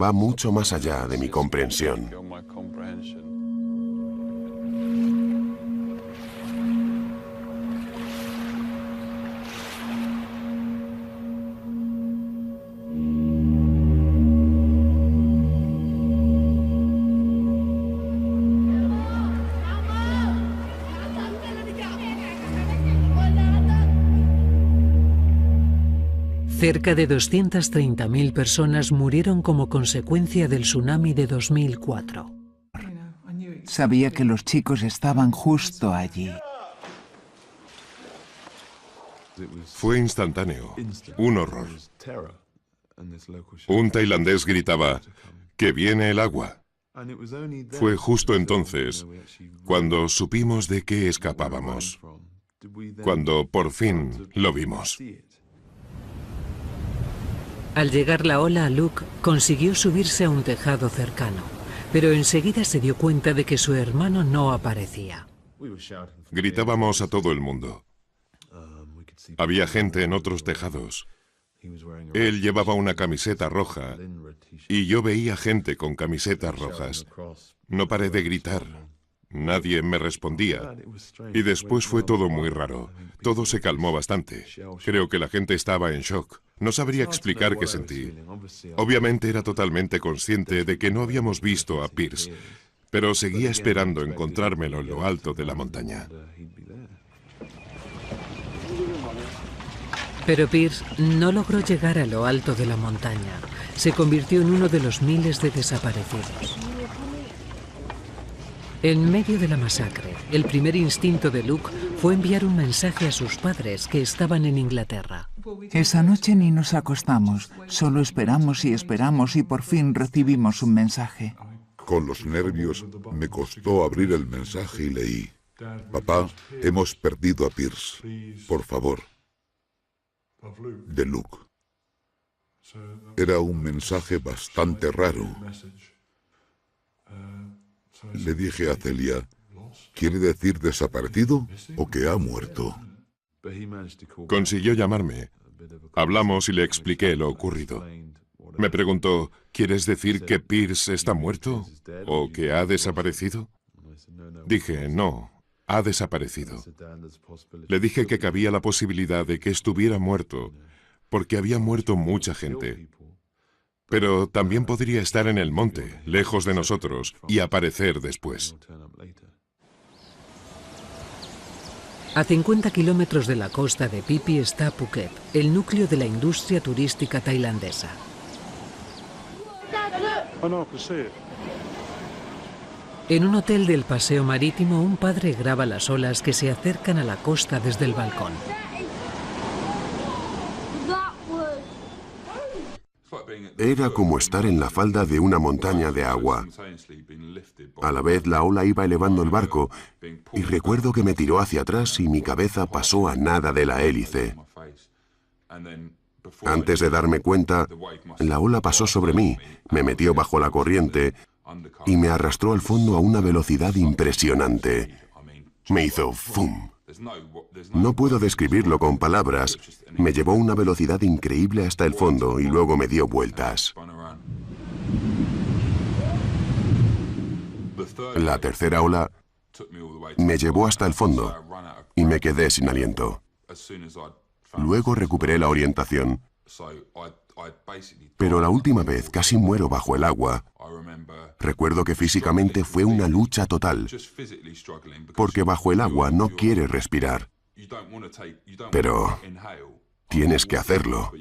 Va mucho más allá de mi comprensión. Cerca de 230.000 personas murieron como consecuencia del tsunami de 2004. Sabía que los chicos estaban justo allí. Fue instantáneo, un horror. Un tailandés gritaba, ¡que viene el agua! Fue justo entonces cuando supimos de qué escapábamos, cuando por fin lo vimos. Al llegar la ola a Luke, consiguió subirse a un tejado cercano, pero enseguida se dio cuenta de que su hermano no aparecía. Gritábamos a todo el mundo. Había gente en otros tejados. Él llevaba una camiseta roja y yo veía gente con camisetas rojas. No paré de gritar. Nadie me respondía. Y después fue todo muy raro. Todo se calmó bastante. Creo que la gente estaba en shock. No sabría explicar qué sentí. Obviamente era totalmente consciente de que no habíamos visto a Pierce, pero seguía esperando encontrármelo en lo alto de la montaña. Pero Pierce no logró llegar a lo alto de la montaña. Se convirtió en uno de los miles de desaparecidos. En medio de la masacre, el primer instinto de Luke fue enviar un mensaje a sus padres que estaban en Inglaterra. Esa noche ni nos acostamos, solo esperamos y por fin recibimos un mensaje. Con los nervios me costó abrir el mensaje y leí: Papá, hemos perdido a Pierce. Por favor. De Luke. Era un mensaje bastante raro. Le dije a Celia, ¿quiere decir desaparecido o que ha muerto? Consiguió llamarme. Hablamos y le expliqué lo ocurrido. Me preguntó, ¿quieres decir que Pierce está muerto o que ha desaparecido? Dije, no, ha desaparecido. Le dije que cabía la posibilidad de que estuviera muerto, porque había muerto mucha gente. Pero también podría estar en el monte, lejos de nosotros, y aparecer después. A 50 kilómetros de la costa de Phi Phi está Phuket, el núcleo de la industria turística tailandesa. En un hotel del paseo marítimo, un padre graba las olas que se acercan a la costa desde el balcón. Era como estar en la falda de una montaña de agua. A la vez la ola iba elevando el barco y recuerdo que me tiró hacia atrás y mi cabeza pasó a nada de la hélice. Antes de darme cuenta, la ola pasó sobre mí, me metió bajo la corriente y me arrastró al fondo a una velocidad impresionante. Me hizo ¡fum! No puedo describirlo con palabras. Me llevó a una velocidad increíble hasta el fondo y luego me dio vueltas. La tercera ola me llevó hasta el fondo y me quedé sin aliento. Luego recuperé la orientación, pero la última vez casi muero bajo el agua. Recuerdo que físicamente fue una lucha total, porque bajo el agua no quiere respirar. Pero Tienes que hacerlo.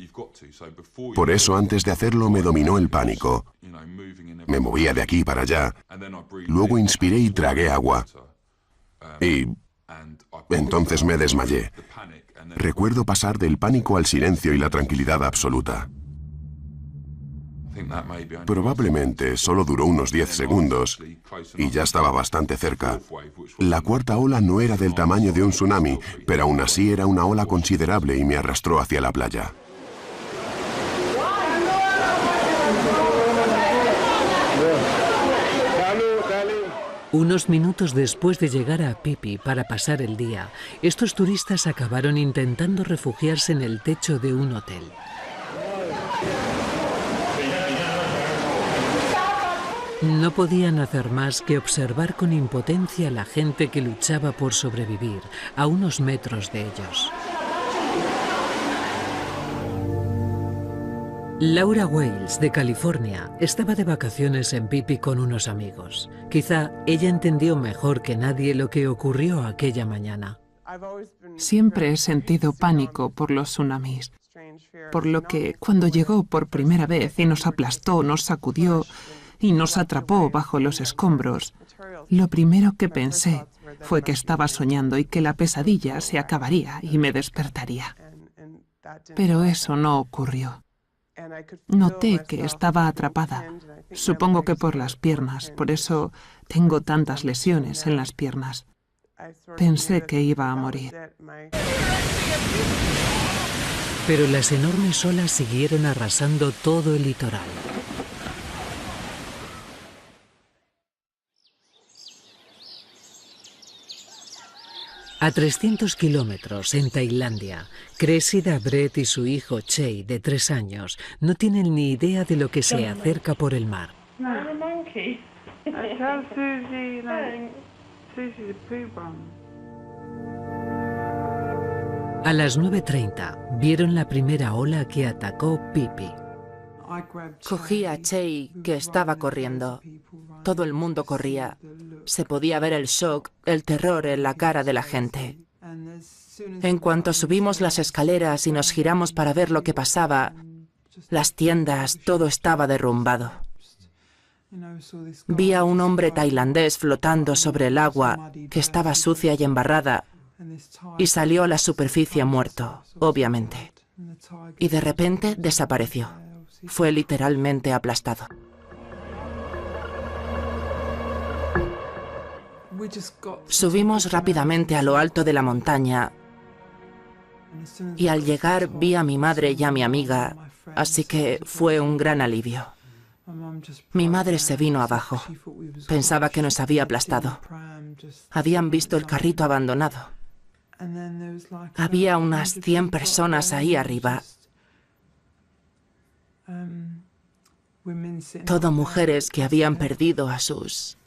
Por eso, antes de hacerlo, me dominó el pánico. Me movía de aquí para allá. Luego inspiré y tragué agua. Y entonces me desmayé. Recuerdo pasar del pánico al silencio y la tranquilidad absoluta. Probablemente solo duró unos 10 segundos y ya estaba bastante cerca. La cuarta ola no era del tamaño de un tsunami, pero aún así era una ola considerable y me arrastró hacia la playa. Unos minutos después de llegar a Phi Phi para pasar el día, estos turistas acabaron intentando refugiarse en el techo de un hotel. No podían hacer más que observar con impotencia a la gente que luchaba por sobrevivir a unos metros de ellos. Laura Wales, de California, estaba de vacaciones en Phi Phi con unos amigos. Quizá ella entendió mejor que nadie lo que ocurrió aquella mañana. Siempre he sentido pánico por los tsunamis, por lo que cuando llegó por primera vez y nos aplastó, nos sacudió y nos atrapó bajo los escombros, lo primero que pensé fue que estaba soñando y que la pesadilla se acabaría y me despertaría. Pero eso no ocurrió. Noté que estaba atrapada, supongo que por las piernas, por eso tengo tantas lesiones en las piernas. Pensé que iba a morir. Pero las enormes olas siguieron arrasando todo el litoral. A 300 kilómetros, en Tailandia, Cressida Brett y su hijo Chey, de 3 años, no tienen ni idea de lo que se acerca por el mar. A las 9:30 vieron la primera ola que atacó Phi Phi. Cogí a Chey, que estaba corriendo. Todo el mundo corría. Se podía ver el shock, el terror en la cara de la gente. En cuanto subimos las escaleras y nos giramos para ver lo que pasaba, las tiendas, todo estaba derrumbado. Vi a un hombre tailandés flotando sobre el agua, que estaba sucia y embarrada, y salió a la superficie muerto, obviamente. Y de repente desapareció. Fue literalmente aplastado. Subimos rápidamente a lo alto de la montaña y al llegar vi a mi madre y a mi amiga, así que fue un gran alivio. Mi madre se vino abajo. Pensaba que nos había aplastado. Habían visto el carrito abandonado. Había unas 100 personas ahí arriba. Todo mujeres que habían perdido a sus...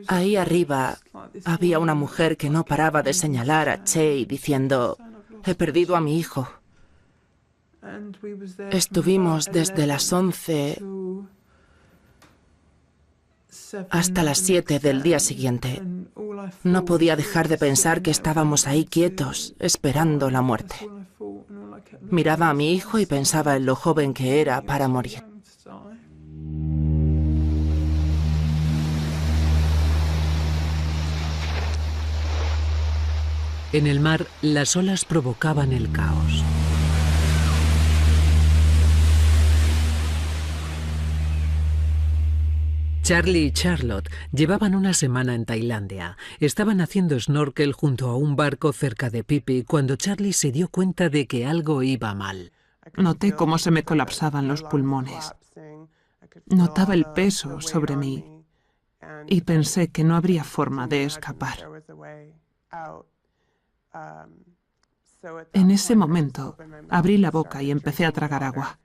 Ahí arriba había una mujer que no paraba de señalar a Chey diciendo, he perdido a mi hijo. Estuvimos desde las 11 hasta las 7 del día siguiente. No podía dejar de pensar que estábamos ahí quietos, esperando la muerte. Miraba a mi hijo y pensaba en lo joven que era para morir. En el mar, las olas provocaban el caos. Charlie y Charlotte llevaban una semana en Tailandia. Estaban haciendo snorkel junto a un barco cerca de Phi Phi cuando Charlie se dio cuenta de que algo iba mal. Noté cómo se me colapsaban los pulmones. Notaba el peso sobre mí y pensé que no habría forma de escapar. En ese momento, abrí la boca y empecé a tragar agua.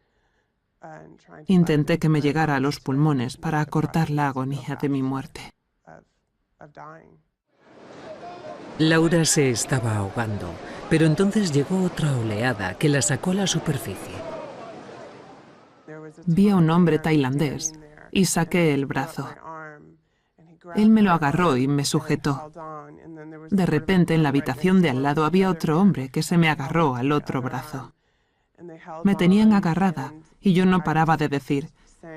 Intenté que me llegara a los pulmones para acortar la agonía de mi muerte. Laura se estaba ahogando, pero entonces llegó otra oleada que la sacó a la superficie. Vi a un hombre tailandés y saqué el brazo. Él me lo agarró y me sujetó. De repente, en la habitación de al lado había otro hombre que se me agarró al otro brazo. Me tenían agarrada y yo no paraba de decir,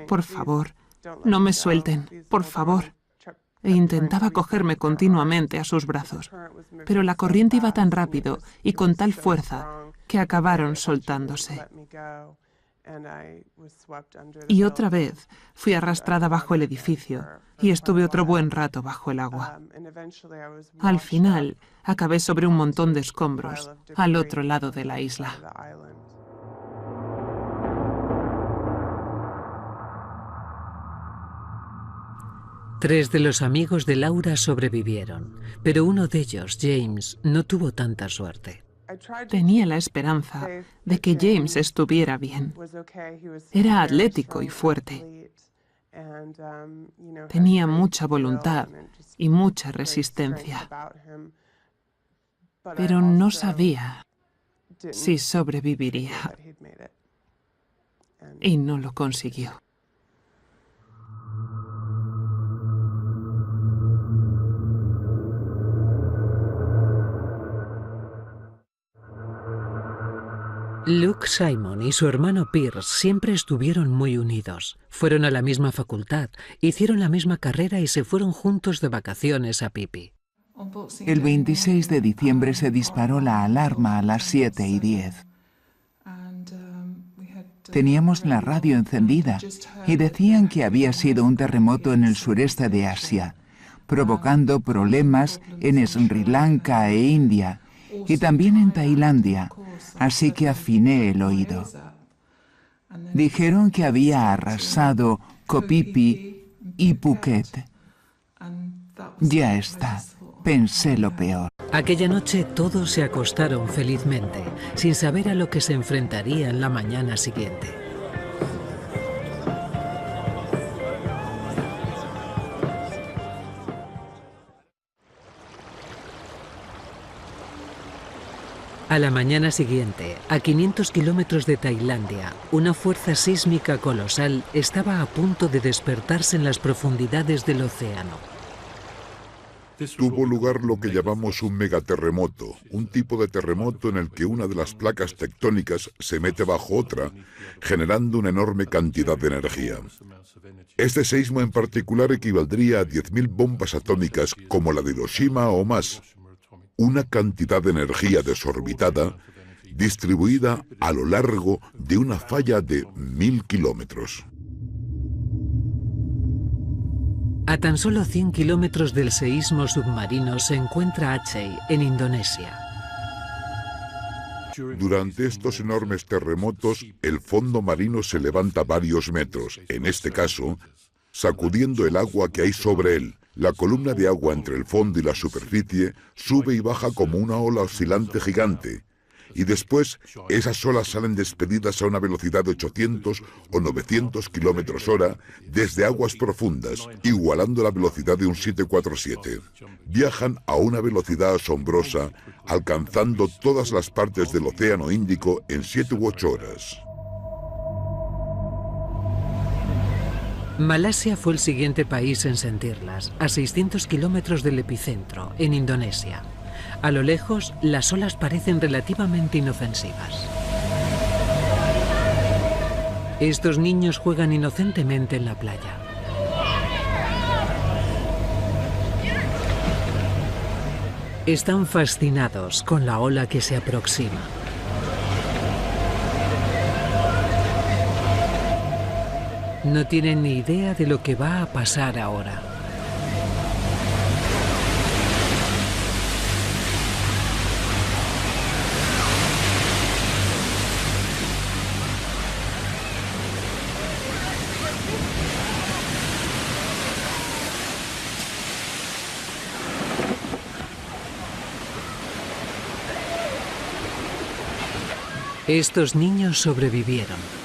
por favor, no me suelten, por favor. E intentaba cogerme continuamente a sus brazos, pero la corriente iba tan rápido y con tal fuerza que acabaron soltándose. Y otra vez fui arrastrada bajo el edificio y estuve otro buen rato bajo el agua. Al final, acabé sobre un montón de escombros al otro lado de la isla. Tres de los amigos de Laura sobrevivieron, pero uno de ellos, James, no tuvo tanta suerte. Tenía la esperanza de que James estuviera bien. Era atlético y fuerte. Tenía mucha voluntad y mucha resistencia. Pero no sabía si sobreviviría. Y no lo consiguió. Luke Simon y su hermano Pierce siempre estuvieron muy unidos. Fueron a la misma facultad, hicieron la misma carrera y se fueron juntos de vacaciones a Phi. El 26 de diciembre se disparó la alarma a las 7:10. Teníamos la radio encendida y decían que había sido un terremoto en el sureste de Asia, provocando problemas en Sri Lanka e India y también en Tailandia. Así que afiné el oído. Dijeron que había arrasado Koh Phi Phi y Phuket. Ya está, pensé lo peor. Aquella noche todos se acostaron felizmente, sin saber a lo que se enfrentarían la mañana siguiente. A la mañana siguiente, a 500 kilómetros de Tailandia, una fuerza sísmica colosal estaba a punto de despertarse en las profundidades del océano. Tuvo lugar lo que llamamos un megaterremoto, un tipo de terremoto en el que una de las placas tectónicas se mete bajo otra, generando una enorme cantidad de energía. Este seísmo en particular equivaldría a 10.000 bombas atómicas como la de Hiroshima o más. Una cantidad de energía desorbitada distribuida a lo largo de una falla de 1000 kilómetros. A tan solo 100 kilómetros del seísmo submarino se encuentra Aceh, en Indonesia. Durante estos enormes terremotos, el fondo marino se levanta varios metros, en este caso, sacudiendo el agua que hay sobre él. La columna de agua entre el fondo y la superficie sube y baja como una ola oscilante gigante. Y después, esas olas salen despedidas a una velocidad de 800 o 900 kilómetros hora desde aguas profundas, igualando la velocidad de un 747. Viajan a una velocidad asombrosa, alcanzando todas las partes del Océano Índico en 7 u 8 horas. Malasia fue el siguiente país en sentirlas, a 600 kilómetros del epicentro, en Indonesia. A lo lejos, las olas parecen relativamente inofensivas. Estos niños juegan inocentemente en la playa. Están fascinados con la ola que se aproxima. No tienen ni idea de lo que va a pasar ahora. Estos niños sobrevivieron.